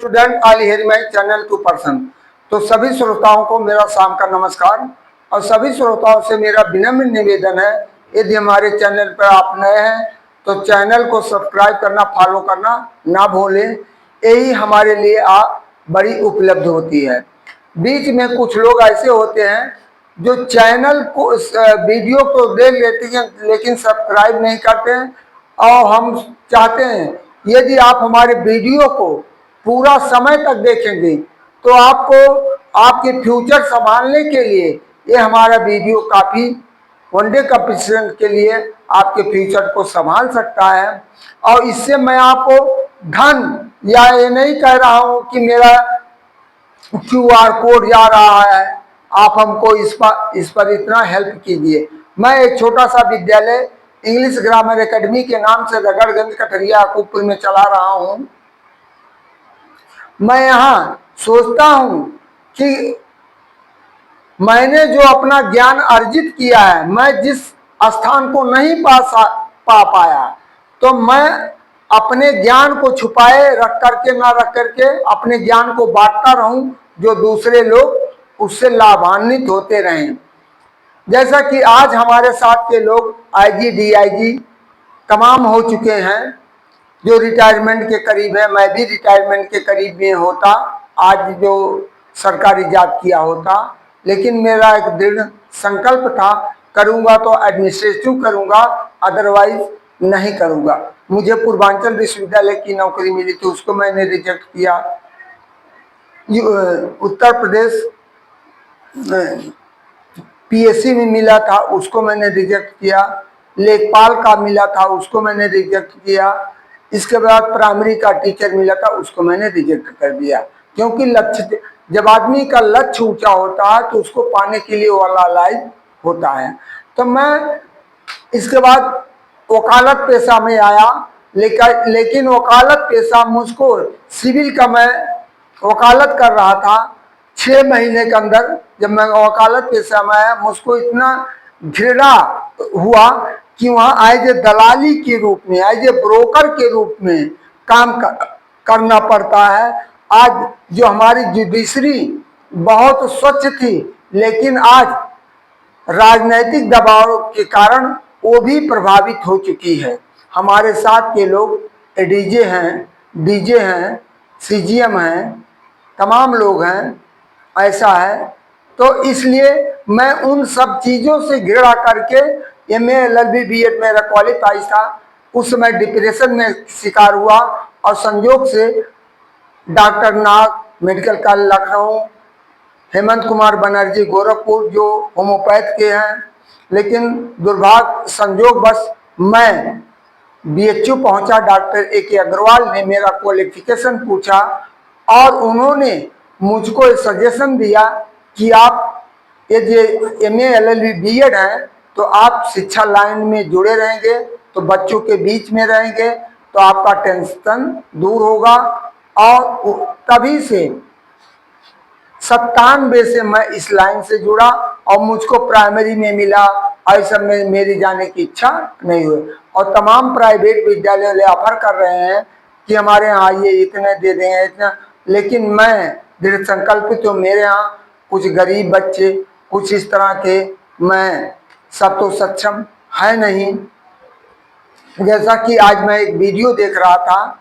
Student all here my channel to person. तो सभी श्रोताओं को मेरा शाम का नमस्कार और सभी श्रोताओं से मेरा विनम्र निवेदन है, यदि हमारे चैनल पर आप नए हैं तो चैनल को सब्सक्राइब करना, फॉलो करना ना भूलें। यही हमारे लिए बड़ी उपलब्ध होती है। बीच में कुछ लोग ऐसे होते हैं जो चैनल को वीडियो को देख लेते हैं लेकिन सब्सक्राइब नहीं करते हैं। और हम चाहते हैं यदि आप हमारे वीडियो को पूरा समय तक देखेंगे तो आपको आपके फ्यूचर संभालने के लिए ये हमारा वीडियो काफ़ी वनडे कंपटीशन के लिए आपके फ्यूचर को संभाल सकता है। और इससे मैं आपको धन या ये नहीं कह रहा हूँ कि मेरा QR कोड जा रहा है, आप हमको इस पर इतना हेल्प कीजिए। मैं एक छोटा सा विद्यालय इंग्लिश ग्रामर एकेडमी के नाम से रगड़गंज कटरिया अकूपुर में चला रहा हूँ। मैं यहाँ सोचता हूँ कि मैंने जो अपना ज्ञान अर्जित किया है, मैं जिस स्थान को नहीं पा पाया, तो मैं अपने ज्ञान को छुपाए रख करके ना रख करके अपने ज्ञान को बांटता रहूं, जो दूसरे लोग उससे लाभान्वित होते रहें। जैसा कि आज हमारे साथ के लोग IG DIG तमाम हो चुके हैं, जो रिटायरमेंट के करीब है। मैं भी रिटायरमेंट के करीब में होता आज जो सरकारी जॉब किया होता, लेकिन मेरा एक दृढ़ संकल्प था, करूंगा तो एडमिनिस्ट्रेटिव करूंगा, अदरवाइज नहीं करूंगा। मुझे पूर्वांचल विश्वविद्यालय की नौकरी मिली थी, उसको मैंने रिजेक्ट किया। उत्तर प्रदेश PSC में मिला था, उसको मैंने रिजेक्ट किया। लेखपाल का मिला था, उसको मैंने रिजेक्ट किया। इसके बाद प्राइमरी का टीचर मिला था, उसको मैंने रिजेक्ट कर दिया। क्योंकि लक्ष्य, जब आदमी का लक्ष्य ऊंचा होता है तो उसको पाने के लिए वाला लाइफ होता है। तो मैं इसके बाद वकालत पेशा में आया, लेकिन वकालत पेशा मुझको सिविल का, मैं वकालत कर रहा था 6 महीने के अंदर जब मैं वकालत पेशा में आया, मुझको इतना घृणा हुआ कि वहाँ एज ए दलाली के रूप में, एज ए ब्रोकर के रूप में काम करना पड़ता है। आज जो हमारी जुडिशरी बहुत स्वच्छ थी, लेकिन आज राजनीतिक दबाव के कारण वो भी प्रभावित हो चुकी है। हमारे साथ के लोग ADJ हैं, DJ हैं, CGM हैं, तमाम लोग हैं, ऐसा है। तो इसलिए मैं उन सब चीज़ों से घृणा करके MA LLB BEd मेरा क्वालिफाई था, उस समय डिप्रेशन में शिकार हुआ। और संयोग से डॉक्टर नाग मेडिकल कॉलेज लखनऊ, हेमंत कुमार बनर्जी गोरखपुर जो होम्योपैथ के हैं, लेकिन दुर्भाग्य संजोगवश मैं BHU पहुंचा। डॉक्टर AK अग्रवाल ने मेरा क्वालिफिकेशन पूछा और उन्होंने मुझको सजेशन दिया कि आप यदि MA LLB BEd हैं तो आप शिक्षा लाइन में जुड़े रहेंगे, तो बच्चों के बीच में रहेंगे तो आपका टेंशन दूर होगा। और तभी से 97 से मैं इस लाइन से जुड़ा और मुझको प्राइमरी में मिला। और सब में मेरी जाने की इच्छा नहीं हुई। और तमाम प्राइवेट विद्यालय वाले ऑफर कर रहे हैं कि हमारे यहाँ आइए, इतने दे देंगे, इतना। लेकिन मैं दृढ़ संकल्पित हूँ, मेरे यहाँ कुछ गरीब बच्चे, कुछ इस तरह के, मैं सब तो सक्षम है नहीं। जैसा कि आज मैं एक वीडियो देख रहा था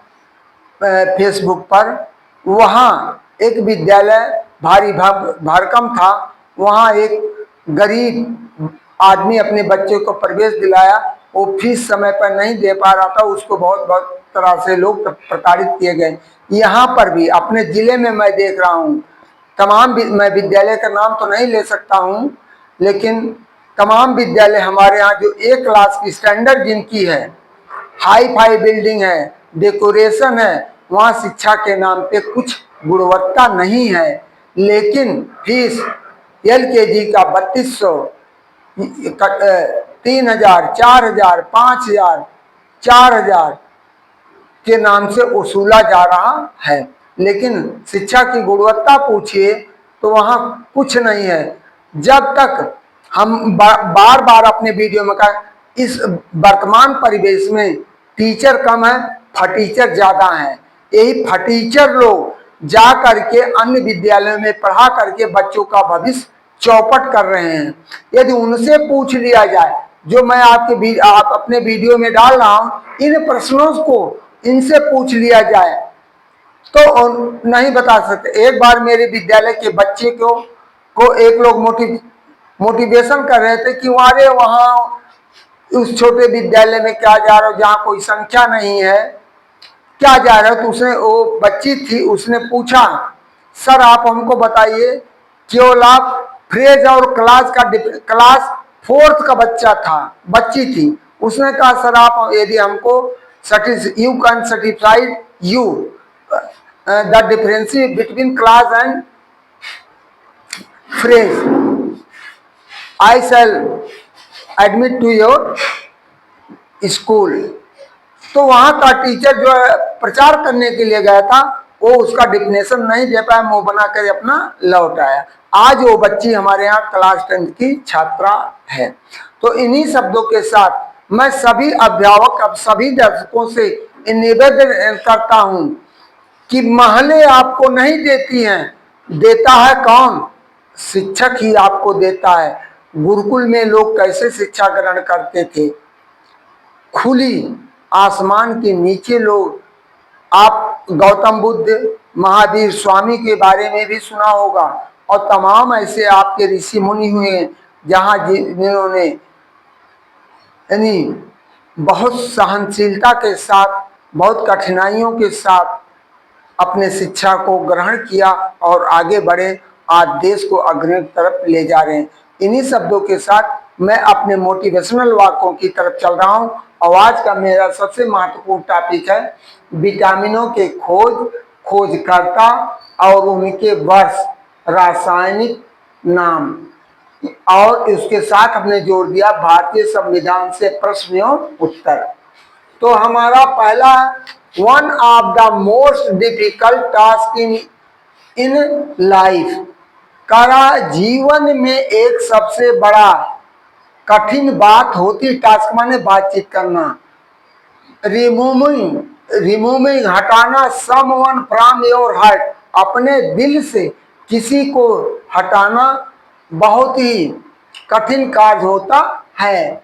फेसबुक पर, वहाँ एक विद्यालय भारी भरकम था, वहाँ एक गरीब आदमी अपने बच्चे को प्रवेश दिलाया, वो फीस समय पर नहीं दे पा रहा था, उसको बहुत तरह से लोग प्रताड़ित किए गए। यहाँ पर भी अपने ज़िले में मैं देख रहा हूँ, तमाम, मैं विद्यालय का नाम तो नहीं ले सकता हूँ, लेकिन तमाम विद्यालय हमारे यहाँ जो A क्लास की स्टैंडर्ड जिनकी है, हाई फाई बिल्डिंग है, डेकोरेशन है, वहाँ शिक्षा के नाम पे कुछ गुणवत्ता नहीं है। लेकिन फीस LKG का 3200, 3000, 4000, 5000, 4000 के नाम से वसूला जा रहा है। लेकिन शिक्षा की गुणवत्ता पूछिए तो वहाँ कुछ नहीं है। जब तक हम बार बार अपने वीडियो में कहा, इस वर्तमान परिवेश में टीचर कम है, फटीचर ज़्यादा हैं। यही फटीचर लोग जा करके अन्य विद्यालयों में पढ़ा करके बच्चों का भविष्य चौपट कर रहे हैं। यदि उनसे पूछ लिया जाए, जो मैं आप अपने वीडियो में डाल रहा हूं, इन प्रश्नों को इनसे पूछ लिया जाए तो नहीं बता सकते। एक बार मेरे विद्यालय के बच्चे को एक लोग मोटिवेशन कर रहे थे कि अरे वहां उस छोटे विद्यालय में क्या जा रहे हो जहाँ कोई संख्या नहीं है, क्या जा रहे हो। तो उसने, वो बच्ची थी, उसने पूछा, सर आप हमको बताइए, केवल आप फ्रेज और क्लास 4th का बच्चा था, बच्ची थी। उसने कहा सर आप यदि हमको you can certified you the difference between class and phrase, I shall admit to your school. तो वहां का टीचर जो है प्रचार करने के लिए गया था, वो उसका डिफिनेशन नहीं दे पाया, मुंह बना कर अपना लौट आया। आज वो बच्ची हमारे यहाँ क्लास 10th की छात्रा है। तो इन्हीं शब्दों के साथ मैं सभी अभिभावक, अब सभी दर्शकों से निवेदन करता हूं कि महलें आपको नहीं देती हैं, देता है कौन? शिक्षक ही आपको देता है। गुरुकुल में लोग कैसे शिक्षा ग्रहण करते थे, खुली आसमान के नीचे लोग, आप गौतम बुद्ध, महावीर स्वामी के बारे में भी सुना होगा, और तमाम ऐसे आपके ऋषि मुनि हुए जहाँ जिन्होंने यानी बहुत सहनशीलता के साथ, बहुत कठिनाइयों के साथ अपने शिक्षा को ग्रहण किया और आगे बढ़े, आज देश को अग्रणी तरफ ले जा रहे हैं। इन्हीं शब्दों के साथ मैं अपने मोटिवेशनल वाक्यों की तरफ चल रहा हूं। और आज का मेरा सबसे महत्वपूर्ण टॉपिक है विटामिनों के खोजकर्ता और उनके वर्ष, रासायनिक नाम, और इसके साथ हमने जोड़ दिया भारतीय संविधान से प्रश्न एवं उत्तर। तो हमारा पहला, one of the most difficult task in life, करा जीवन में एक सबसे बड़ा कठिन बात होती, टास्क माने बातचीत करना, रिमूविंग हटाना, समवन फ्रॉम योर हार्ट, अपने दिल से किसी को हटाना बहुत ही कठिन कार्य होता है।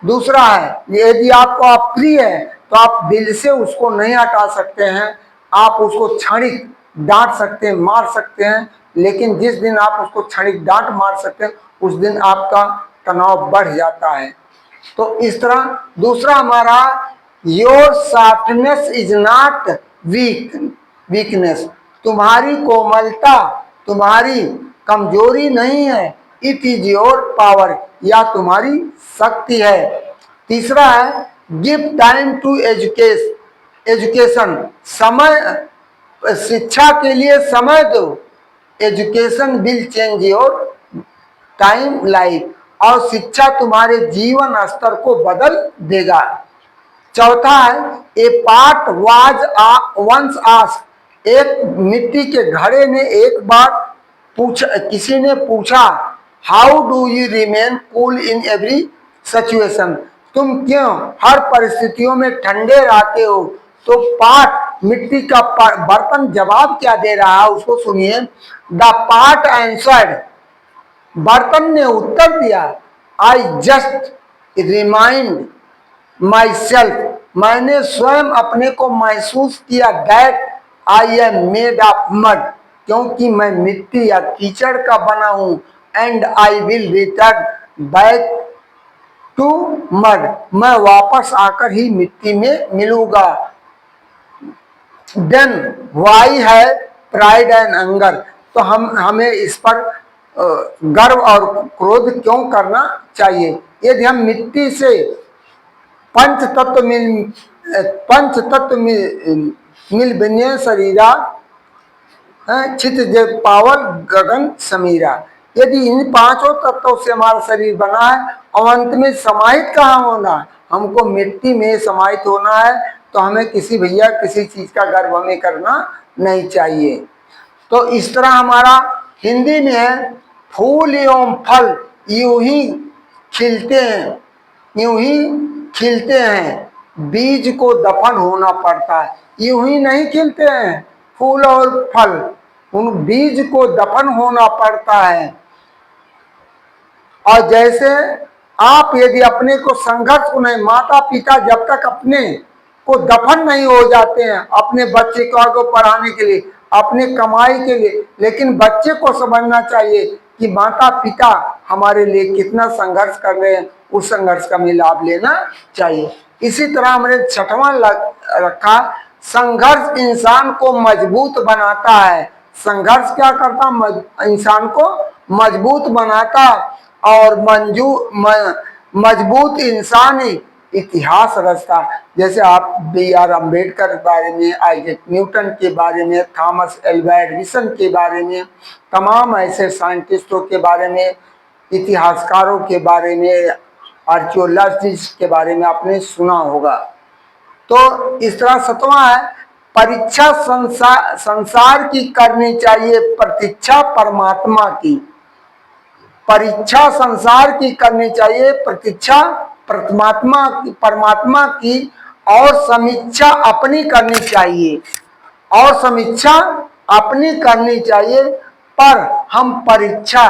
दूसरा है, यदि आपको अप्रिय है तो आप दिल से उसको नहीं हटा सकते हैं, आप उसको क्षणिक डांट सकते हैं, मार सकते हैं, लेकिन जिस दिन आप उसको क्षणिक डांट मार सकते हैं उस दिन आपका तनाव बढ़ जाता है। तो इस तरह दूसरा हमारा, your softness is not weakness, तुम्हारी कोमलता तुम्हारी कमजोरी नहीं है, इट इज योर पावर, या तुम्हारी शक्ति है। तीसरा है, गिव टाइम टू एजुकेशन, समय, शिक्षा के लिए समय दो, education will change your time life, और शिक्षा तुम्हारे जीवन स्तर को बदल देगा। चौथा है, ए पार्ट वाज वंस आस्क्ड, एक मिट्टी के घड़े ने एक बार किसी ने पूछा, how do you remain cool in every situation, तुम क्यों हर परिस्थितियों में ठंडे रहते हो। तो पार्ट, मिट्टी का बर्तन जवाब क्या दे रहा है उसको सुनिए। द पार्ट आंसर्ड, बर्तन ने उत्तर दिया, I just remind myself, मैंने स्वयं अपने को महसूस किया, that I am made of mud, क्योंकि मैं मिट्टी या कीचड़ का बना हूं, and I will return back to mud, मैं वापस आकर ही मिट्टी में मिलूंगा। देन वाई है प्राइड एंड एंगर, तो हमें इस पर गर्व और क्रोध क्यों करना चाहिए। यदि हम मिट्टी से पंच तत्व मिल बने शरीरा, चित जे पावल गगन समीरा, यदि इन पांचों तत्वों से हमारा शरीर बना है और अंत में समाहित कहाँ होना है, हमको मिट्टी में समाहित होना है, तो हमें किसी चीज का गर्व हमें करना नहीं चाहिए। तो इस तरह हमारा हिंदी में है, फूल एवं फल यूं ही खिलते हैं, यूं ही खिलते हैं, बीज को दफन होना पड़ता है। यूं ही नहीं खिलते हैं फूल और फल, उन बीज को दफन होना पड़ता है। और जैसे आप यदि अपने को संघर्ष को नहीं, माता पिता जब तक अपने को दफन नहीं हो जाते हैं अपने बच्चे को पढ़ाने के लिए, अपने कमाई के लिए, लेकिन बच्चे को समझना चाहिए कि माता पिता हमारे लिए कितना संघर्ष कर रहे हैं, उस संघर्ष का हमें लाभ लेना चाहिए। इसी तरह हमने छठवां रखा, संघर्ष इंसान को मजबूत बनाता है। संघर्ष क्या करता, इंसान को मजबूत बनाता, और मजबूत इंसान ही इतिहास रचता। जैसे आप B.R. अम्बेडकर के बारे में, आइजैक न्यूटन के बारे में, थॉमस एल्वा एडिसन के बारे में, तमाम ऐसे साइंटिस्टों के बारे में, इतिहासकारों के बारे में, आर्कियोलॉजिस्ट के बारे में आपने सुना होगा। तो इस तरह सतवां है, परीक्षा संसार की करनी चाहिए, प्रतीक्षा परमात्मा की। परीक्षा संसार की करनी चाहिए, प्रतीक्षा परमात्मा की, और समीक्षा अपनी करनी चाहिए, और समीक्षा अपनी करनी चाहिए। पर हम परीक्षा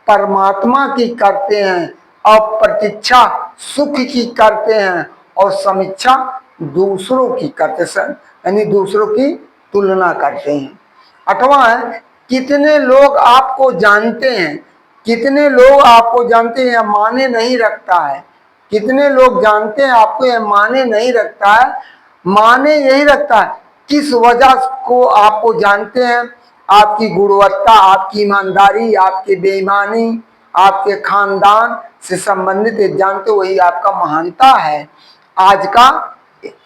परमात्मा की करते हैं और प्रतीक्षा सुख की करते हैं, और समीक्षा दूसरों की करते हैं, यानी दूसरों की तुलना करते हैं। अठवां है, कितने लोग आपको जानते हैं, कितने लोग आपको जानते हैं, माने नहीं रखता है। कितने लोग जानते हैं आपको, यह माने नहीं रखता है। माने यही रखता है किस वजह को आपको जानते हैं, आपकी गुणवत्ता, आपकी ईमानदारी, आपकी बेईमानी, आपके खानदान से संबंधित जानते, वही आपका महानता है। आज का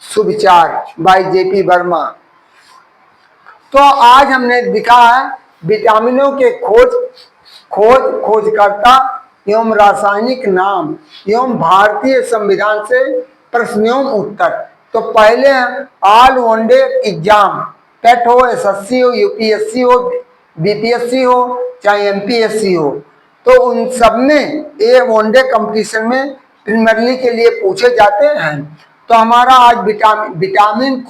सुविचार बाय JP वर्मा। तो आज हमने दिखा है विटामिनों के खोजकर्ता एवं रासायनिक नाम एवं भारतीय संविधान से प्रश्न एवं उत्तर। तो पहले ऑल वनडे एग्जाम, टेट हो, SSC हो, UPSC हो, BPSC हो, चाहे MPSC हो, तो उन सब में ये वनडे कंपटीशन में प्रीमियरली के लिए पूछे जाते हैं। तो हमारा आज विटामिन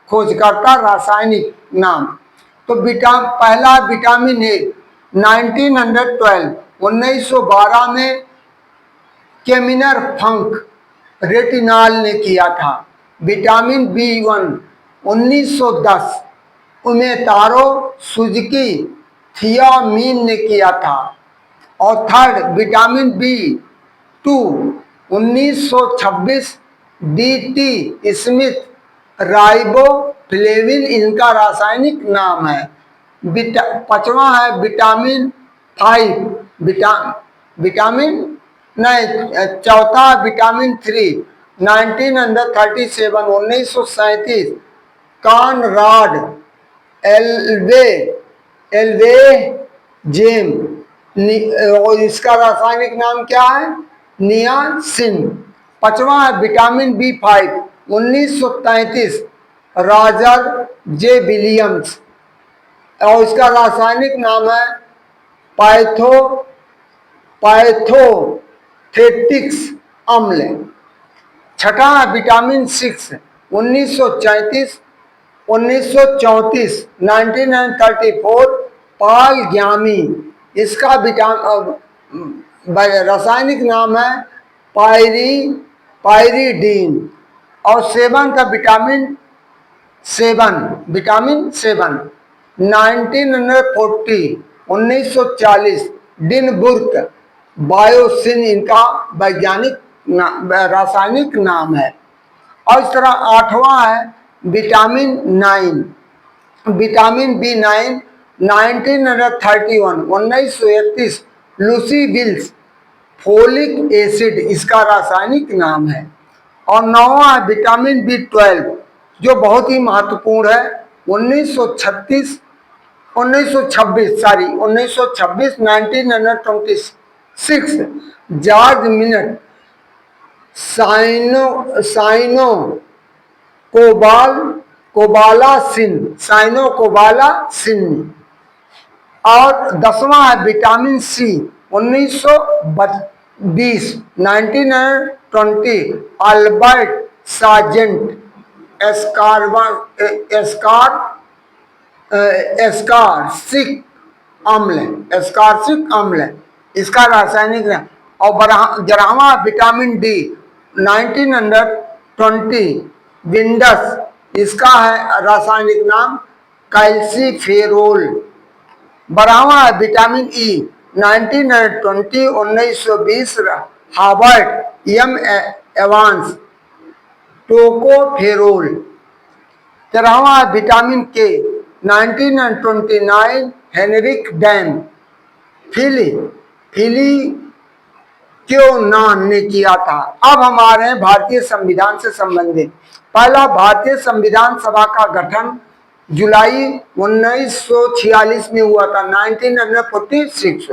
खोजकर्ता रासायनिक नाम। तो पहला विटामिन ए 1912 में केमिनर फंक रेटिनाल ने किया था। विटामिन B1 1910 उमेतारो सुजुकी थियामीन ने किया था। और third vitamin B2 1926 DT Smith riboflavin इनका रासायनिक नाम है। पांचवा है विटामिन 5 चौथा विटामिन 3 1937 कॉनराड एल्वेजेम, और इसका रासायनिक नाम क्या है, नियासिन। पांचवा है vitamin B5 1933 Roger J Williams, और इसका रासायनिक नाम है पाइथोथेटिक्स अम्ल। छठा है विटामिन 6 1934 पाल ग्यामी, इसका रासायनिक नाम है पायरीडीन। और सेवन का विटामिन 7 1940 डिनबुर्क बायोसिन इनका वैज्ञानिक रासायनिक नाम है। और इस तरह आठवां है vitamin B9 1931 Lucy Wills folic acid, इसका रासायनिक नाम है। और नौवां है विटामिन B12 जो बहुत ही महत्वपूर्ण है, 1926 1926 जॉर्ज मिनट साइनो कोबालासिन। और 10वां है विटामिन C 1920 अल्बर्ट सार्जेंट एस्कार्सिक अम्ल इसका रासायनिक नाम। और 11वां विटामिन डी 1920 विंडस, इसका है रासायनिक नाम कैल्सीफेरोल। 12वां vitamin E 1920 Harvard M Evans tocopherol. 13वां विटामिन के 1929 हेनरिक डैम फिलिक्योनान ने किया था। अब हमारे भारतीय संविधान से संबंधित पहला, भारतीय संविधान सभा का गठन जुलाई 1946 में हुआ था, 1946।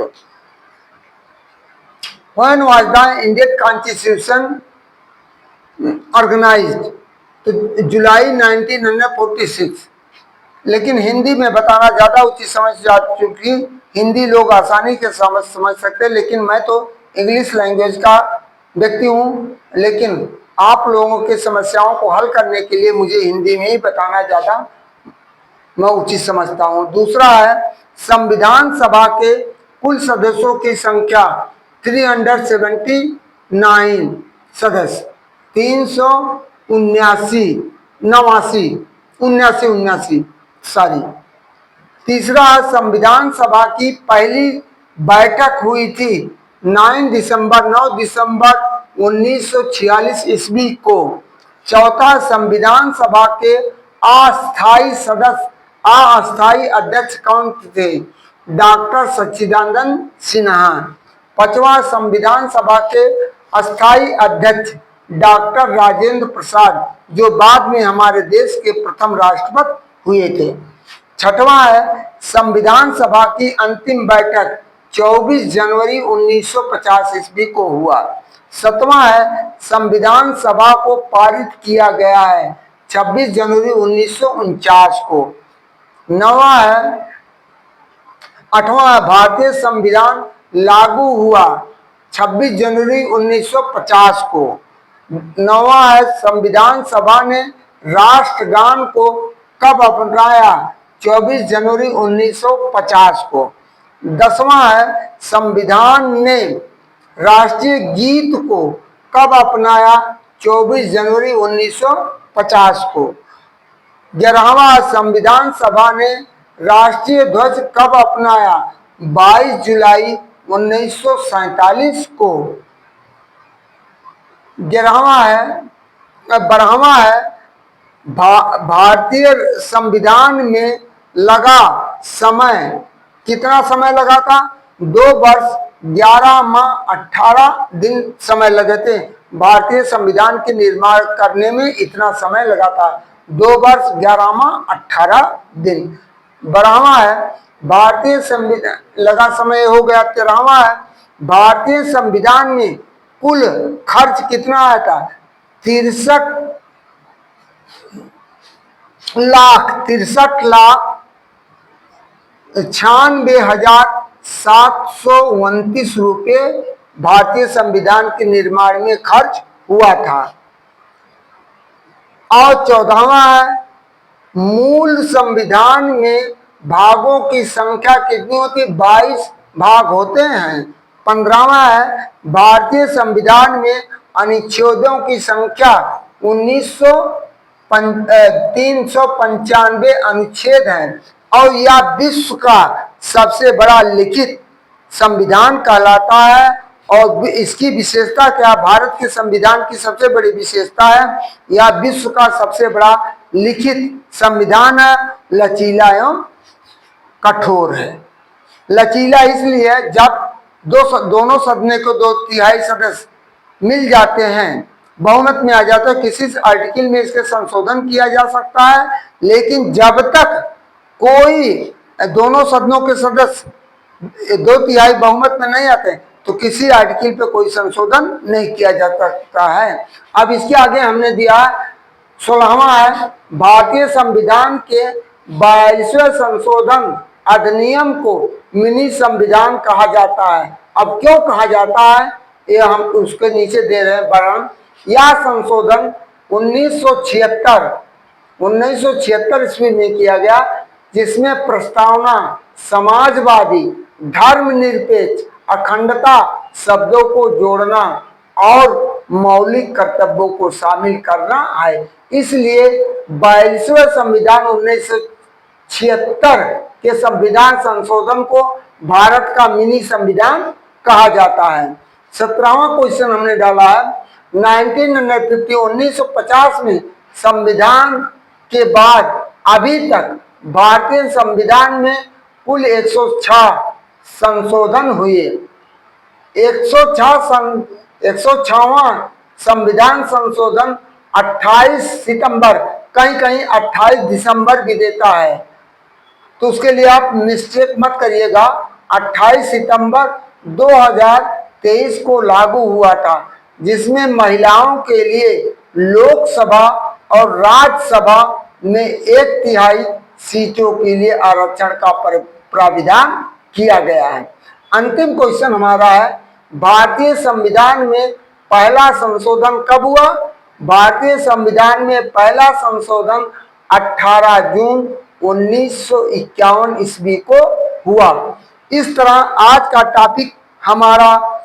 When was the Indian Constitution organized? तो जुलाई 1946। लेकिन हिंदी में बताना ज्यादा उचित समझ जा चुकी, हिंदी लोग आसानी से समझ सकते, लेकिन मैं तो इंग्लिश लैंग्वेज का व्यक्ति हूँ, लेकिन आप लोगों के समस्याओं को हल करने के लिए मुझे हिंदी में ही बताना ज्यादा मैं उचित समझता हूँ। दूसरा है, संविधान सभा के कुल सदस्यों की संख्या 379 सदस्य, 379 सॉरी। तीसरा, संविधान सभा की पहली बैठक हुई थी 9 दिसंबर 1946 ईस्वी को। चौथा, संविधान सभा के अस्थायी अध्यक्ष कौन थे? डॉक्टर सच्चिदानंद सिन्हा। पांचवा, संविधान सभा के अस्थायी अध्यक्ष डॉक्टर राजेंद्र प्रसाद, जो बाद में हमारे देश के प्रथम राष्ट्रपति हुए थे। छठवां है, संविधान सभा की अंतिम बैठक 24 जनवरी 1950 ईस्वी को हुआ। सातवां है, संविधान सभा को पारित किया गया है 26 जनवरी 1949 को। नौवां है, 8वां, भारतीय संविधान लागू हुआ 26 जनवरी 1950 को। 9वां है, संविधान सभा ने राष्ट्रगान को कब अपनाया? 24 जनवरी 1950 को। 10वां है, संविधान ने राष्ट्रीय गीत को कब अपनाया? 24 जनवरी 1950 को। 11वां, संविधान सभा ने राष्ट्रीय ध्वज कब अपनाया? 22 जुलाई 1947 को। 12वां है, भारतीय संविधान में लगा समय, कितना समय लगा था? 2 वर्ष 11 माह 18 दिन समय लगे थे। भारतीय संविधान के निर्माण करने में इतना समय लगा था, 2 वर्ष 11 माह 18 दिन। 12वां है, भारतीय संविधान लगा समय हो गया। 13वां है, भारतीय संविधान में कुल खर्च कितना आया था? 63,96,729 रुपये भारतीय संविधान के निर्माण में खर्च हुआ था। और 14वां है, मूल संविधान में भागों की संख्या कितनी होती? 22 भाग होते हैं। 15वां है, भारतीय संविधान में अनुच्छेदों की संख्या 395 अनुच्छेद हैं और यह विश्व का सबसे बड़ा लिखित संविधान कहलाता है। और इसकी विशेषता क्या? भारत के संविधान की सबसे बड़ी विशेषता है, यह विश्व का सबसे बड़ा लिखित संविधान है, लचीला एवं कठोर है। लचीला इसलिए जब दोनों सदन को 2/3 सदस्य मिल जाते हैं, बहुमत में आ जाता है, किसी आर्टिकल में इसके संशोधन किया जा सकता है, लेकिन जब तक कोई दोनों सदनों के सदस्य 2/3 बहुमत में नहीं आते तो किसी आर्टिकल पे कोई संशोधन नहीं किया जा सकता है। अब इसके आगे हमने दिया 16वां है, भारतीय संविधान के 42वें संशोधन अधिनियम को मिनी संविधान कहा जाता है। अब क्यों कहा जाता है ये हम उसके नीचे दे रहे हैं वर्णन। यह संशोधन 1976 1976 ईस्वी में किया गया, जिसमें प्रस्तावना समाजवादी, धर्मनिरपेक्ष, अखंडता शब्दों को जोड़ना और मौलिक कर्तव्यों को शामिल करना है। इसलिए 42वें संविधान 1976 के संविधान संशोधन को भारत का मिनी संविधान कहा जाता है। 17वां क्वेश्चन हमने डाला है, 1950 में संविधान के बाद अभी तक भारतीय संविधान में कुल 106 संशोधन हुए। 106वां संविधान संशोधन 28 सितंबर, कहीं कहीं 28 दिसंबर भी देता है, तो उसके लिए आप मिस्टेक मत करिएगा। 28 सितंबर 2023 को लागू हुआ था, जिसमें महिलाओं के लिए लोकसभा और राज्यसभा में 1/3 सीटों के लिए आरक्षण का प्राविधान किया गया है। अंतिम क्वेश्चन हमारा है, भारतीय संविधान में पहला संशोधन कब हुआ? भारतीय संविधान में पहला संशोधन 18 जून 1951 ईस्वी को हुआ। इस तरह आज का टॉपिक हमारा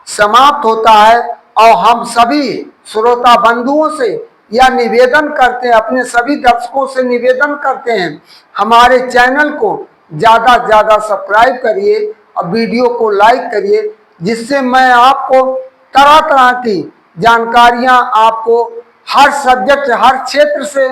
समाप्त होता है और हम सभी श्रोता बंधुओं से यह निवेदन करते हैं, अपने सभी दर्शकों से निवेदन करते हैं, हमारे चैनल को ज़्यादा से ज़्यादा सब्सक्राइब करिए और वीडियो को लाइक करिए, जिससे मैं आपको तरह तरह की जानकारियां आपको हर सब्जेक्ट, हर क्षेत्र से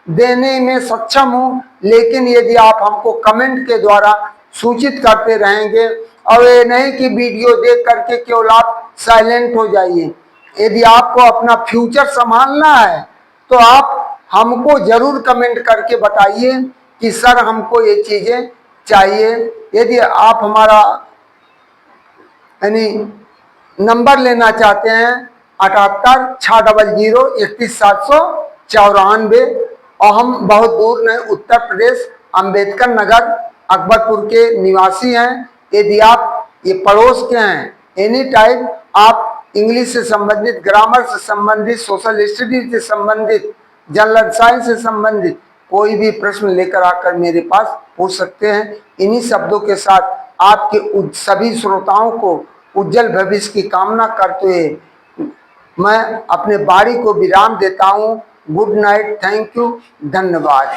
देने में सक्षम हूं। लेकिन यदि आप हमको कमेंट के द्वारा सूचित करते रहेंगे, और ये नहीं कि वीडियो देख करके केवल आप साइलेंट हो जाइए। यदि आपको अपना फ्यूचर संभालना है तो आप हमको जरूर कमेंट करके बताइए कि सर हमको ये चीज़ें चाहिए। यदि आप हमारा यानी नंबर लेना चाहते हैं 78-600-31794, और हम बहुत दूर नहीं, उत्तर प्रदेश अंबेडकर नगर अकबरपुर के निवासी हैं। यदि आप ये पड़ोस के हैं, एनी टाइम आप इंग्लिश से संबंधित, ग्रामर से संबंधित, सोशल स्टडीज से संबंधित, जनरल साइंस से संबंधित कोई भी प्रश्न लेकर आकर मेरे पास पूछ सकते हैं। इन्हीं शब्दों के साथ आपके सभी श्रोताओं को उज्जवल भविष्य की कामना करते हुए मैं अपने बारी को विराम देता हूँ। गुड नाइट, थैंक यू, धन्यवाद।